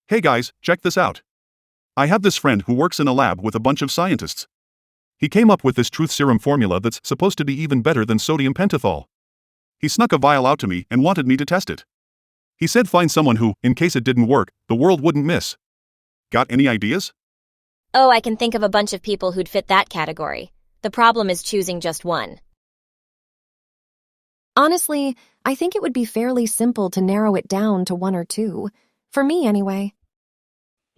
Hey guys, check this out. I have this friend who works in a lab with a bunch of scientists. He came up with this truth serum formula that's supposed to be even better than sodium pentothal. He snuck a vial out to me and wanted me to test it. He said find someone who, in case it didn't work, the world wouldn't miss. Got any ideas? Oh, I can think of a bunch of people who'd fit that category. The problem is choosing just one. Honestly, I think it would be fairly simple to narrow it down to one or two. For me, anyway.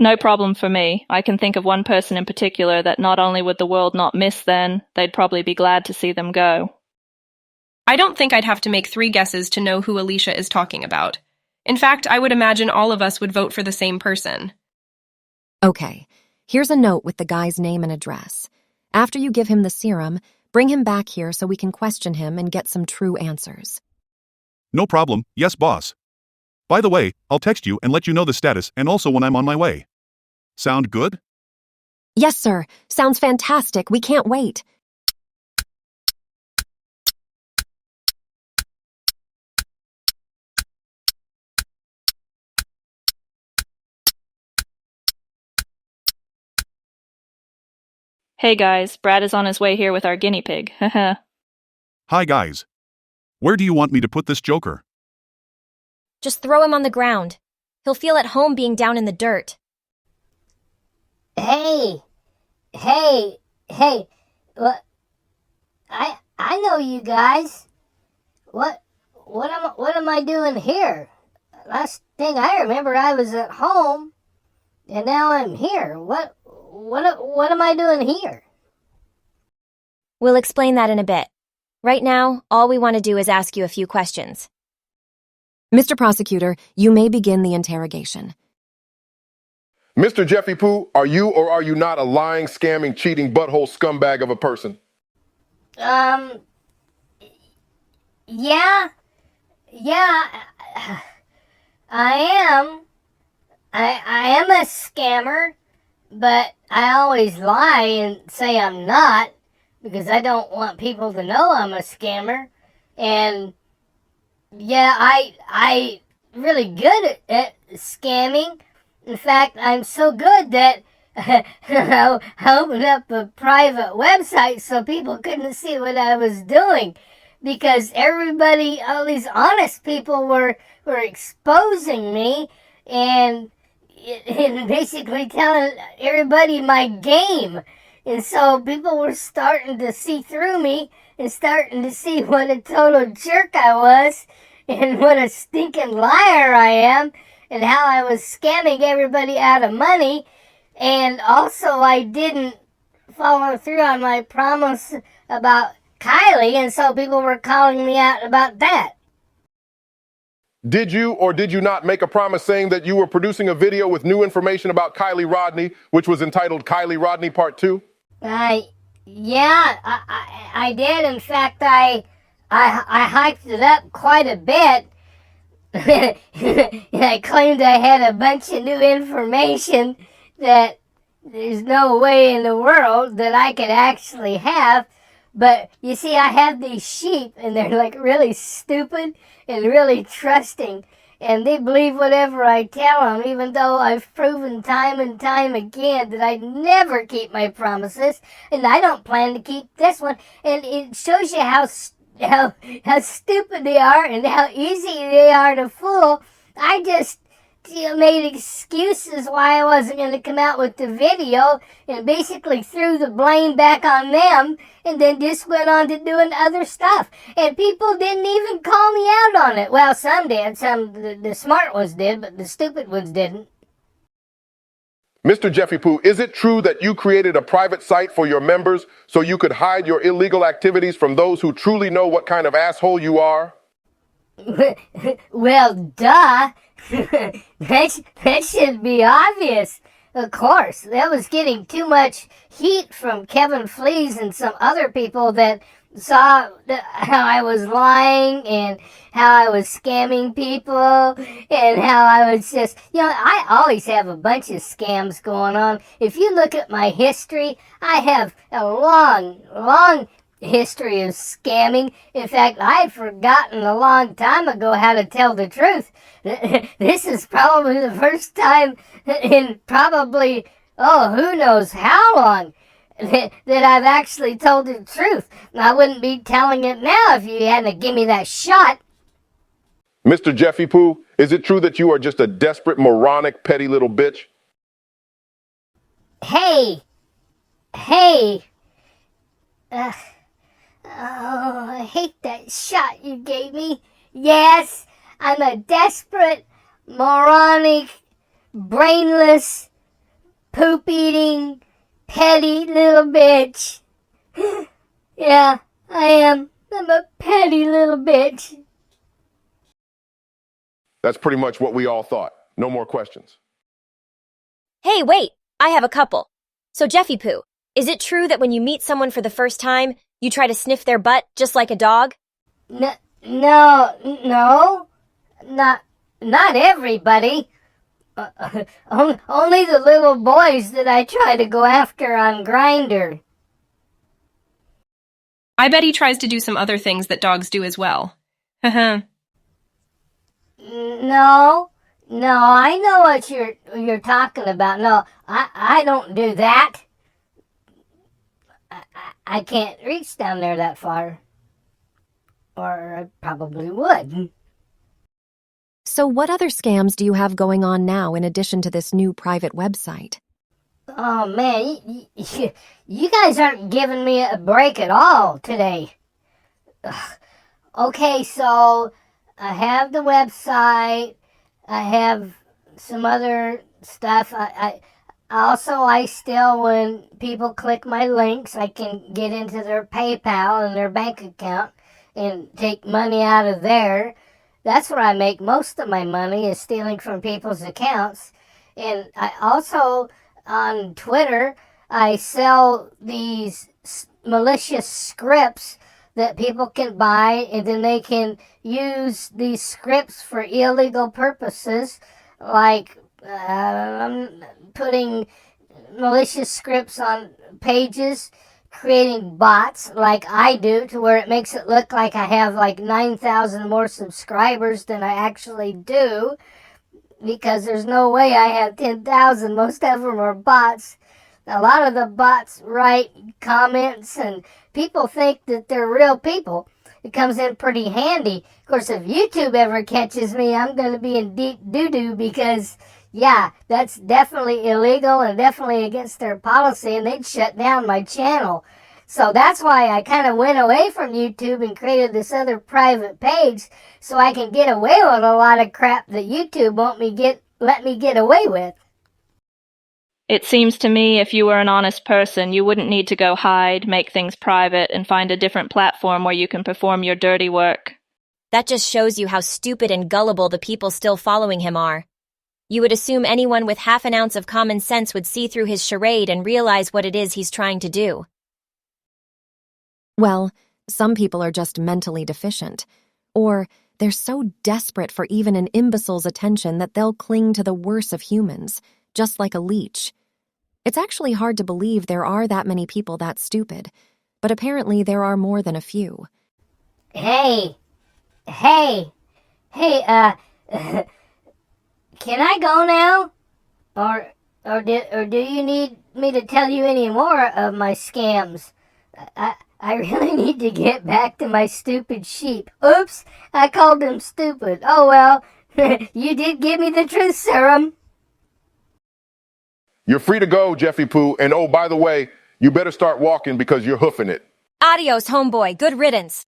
No problem for me. I can think of one person in particular that not only would the world not miss then, they'd probably be glad to see them go. I don't think I'd have to make 3 guesses to know who Alicia is talking about. In fact, I would imagine all of us would vote for the same person. Okay, here's a note with the guy's name and address. After you give him the serum, bring him back here so we can question him and get some true answers. No problem, yes boss. By the way, I'll text you and let you know the status and also when I'm on my way. Sound good? Yes, sir. Sounds fantastic. We can't wait. Hey guys, Brad is on his way here with our guinea pig, haha. Hi guys. Where do you want me to put this joker? Just throw him on the ground. He'll feel at home being down in the dirt. Hey, what? I know you guys. What am I doing here? Last thing I remember, I was at home, and now I'm here. What am I doing here? We'll explain that in a bit. Right now, all we want to do is ask you a few questions. Mr. Prosecutor, you may begin the interrogation. Mr. Jeffy Pooh, are you or are you not a lying, scamming, cheating, butthole scumbag of a person? Yeah, I am. I am a scammer, but I always lie and say I'm not because I don't want people to know I'm a scammer. And yeah, I really good at scamming. In fact, I'm so good that I opened up a private website so people couldn't see what I was doing. Because everybody, all these honest people were exposing me and basically telling everybody my game. And so people were starting to see through me and starting to see what a total jerk I was and what a stinking liar I am and how I was scamming everybody out of money. And also I didn't follow through on my promise about Kylie, and so people were calling me out about that. Did you or did you not make a promise saying that you were producing a video with new information about Kylie Rodney, which was entitled Kylie Rodney Part 2? Yeah, I did. In fact, I hyped it up quite a bit. I claimed I had a bunch of new information that there's no way in the world that I could actually have. But you see, I have these sheep, and they're like really stupid and really trusting, and they believe whatever I tell them, even though I've proven time and time again that I never keep my promises, and I don't plan to keep this one. And it shows you how stupid they are and how easy they are to fool. I just made excuses why I wasn't going to come out with the video and basically threw the blame back on them and then just went on to doing other stuff. And people didn't even call me out on it. Well, some did. The smart ones did, but the stupid ones didn't. Mr. Jeffy Pooh, is it true that you created a private site for your members so you could hide your illegal activities from those who truly know what kind of asshole you are? Well, duh. that should be obvious. Of course, that was getting too much heat from Kevin Fleas and some other people that saw how I was lying and how I was scamming people and how I was just, I always have a bunch of scams going on. If you look at my history, I have a long history of scamming. In fact, I'd forgotten a long time ago how to tell the truth. This is probably the first time in probably, oh, who knows how long that I've actually told the truth. I wouldn't be telling it now if you hadn't given me that shot. Mr. Jeffy Pooh, is it true that you are just a desperate, moronic, petty little bitch? Hey! Ugh. Oh, I hate that shot you gave me. Yes, I'm a desperate, moronic, brainless, poop-eating, petty little bitch. Yeah, I am. I'm a petty little bitch. That's pretty much what we all thought. No more questions. Hey, wait! I have a couple. So, Jeffy Poo, is it true that when you meet someone for the first time, you try to sniff their butt just like a dog? No, not everybody. Only the little boys that I try to go after on Grindr. I bet he tries to do some other things that dogs do as well. Haha. No, I know what you're talking about. No, I don't do that. I can't reach down there that far. Or I probably would. So what other scams do you have going on now in addition to this new private website? Oh man, you guys aren't giving me a break at all today. Ugh. Okay, so I have the website. I have some other stuff. I still, when people click my links, I can get into their PayPal and their bank account and take money out of there. That's where I make most of my money, is stealing from people's accounts. And I also, on Twitter, I sell these malicious scripts that people can buy, and then they can use these scripts for illegal purposes, like I'm putting malicious scripts on pages, creating bots like I do, to where it makes it look like I have like 9,000 more subscribers than I actually do, because there's no way I have 10,000. Most of them are bots. A lot of the bots write comments, and people think that they're real people. It comes in pretty handy. Of course, if YouTube ever catches me, I'm going to be in deep doo-doo, because, yeah, that's definitely illegal and definitely against their policy, and they'd shut down my channel. So that's why I kind of went away from YouTube and created this other private page, so I can get away with a lot of crap that YouTube won't let me get away with. It seems to me if you were an honest person, you wouldn't need to go hide, make things private, and find a different platform where you can perform your dirty work. That just shows you how stupid and gullible the people still following him are. You would assume anyone with half an ounce of common sense would see through his charade and realize what it is he's trying to do. Well, some people are just mentally deficient. Or they're so desperate for even an imbecile's attention that they'll cling to the worst of humans, just like a leech. It's actually hard to believe there are that many people that stupid, but apparently there are more than a few. Hey, can I go now? Or do you need me to tell you any more of my scams? I really need to get back to my stupid sheep. Oops, I called them stupid. Oh well, you did give me the truth serum. You're free to go, Jeffy Pooh. And oh, by the way, you better start walking because you're hoofing it. Adios, homeboy. Good riddance.